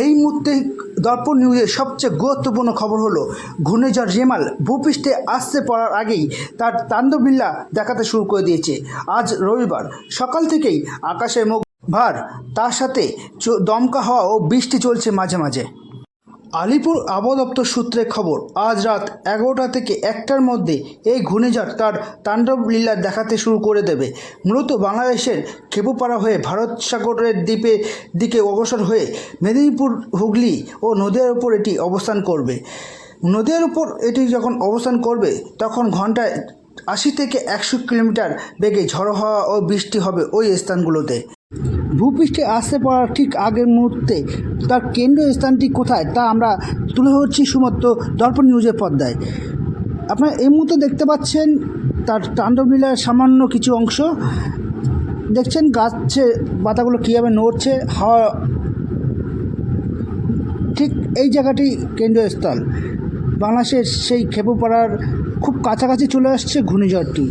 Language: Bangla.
এই মুহূর্তে দর্পণ নিউজের সবচেয়ে গুরুত্বপূর্ণ খবর হলো ঘূর্ণিঝড় রেমাল ভূপৃষ্ঠে আসতে পড়ার আগেই তার তাণ্ডবলীলা দেখাতে শুরু করে দিয়েছে। আজ রবিবার সকাল থেকেই আকাশে মেঘ ভার, তার সাথে দমকা হাওয়া ও বৃষ্টি চলছে মাঝে মাঝে। আলিপুর আবহাওয়া দপ্তর সূত্রে খবর, আজ রাত 11টা থেকে 1টার মধ্যে এই ঘূর্ণিঝড় তার তাণ্ডব লীলা দেখাতে শুরু করে দেবে। মূলত বাংলাদেশের খেপুপাড়া হয়ে ভারত সাগরের দ্বীপের দিকে অগ্রসর হয়ে মেদিনীপুর, হুগলি ও নদীয়ার উপর এটি অবস্থান করবে। নদীয়ার উপর এটি যখন অবস্থান করবে তখন ঘন্টায় 80 থেকে 100 কিলোমিটার বেগে ঝড়ো হাওয়া ও বৃষ্টি হবে ওই স্থানগুলোতে। ভূপৃষ্ঠে আসতে পড়ার ঠিক আগের মুহূর্তে তার কেন্দ্রীয় স্থানটি কোথায় তা আমরা তুলে ধরছি শুধুমাত্র দর্পণ নিউজের পর্দায়। আপনারা এই মুহূর্তে দেখতে পাচ্ছেন তার তাণ্ডবলীলার সামান্য কিছু অংশ দেখছেন, গাছের পাতাগুলো কীভাবে নড়ছে, হাওয়া। ঠিক এই জায়গাটি কেন্দ্রীয় স্থল, বাংলাদেশের সেই খেপুপাড়ার খুব কাছাকাছি চলে আসছে ঘূর্ণিঝড়টি।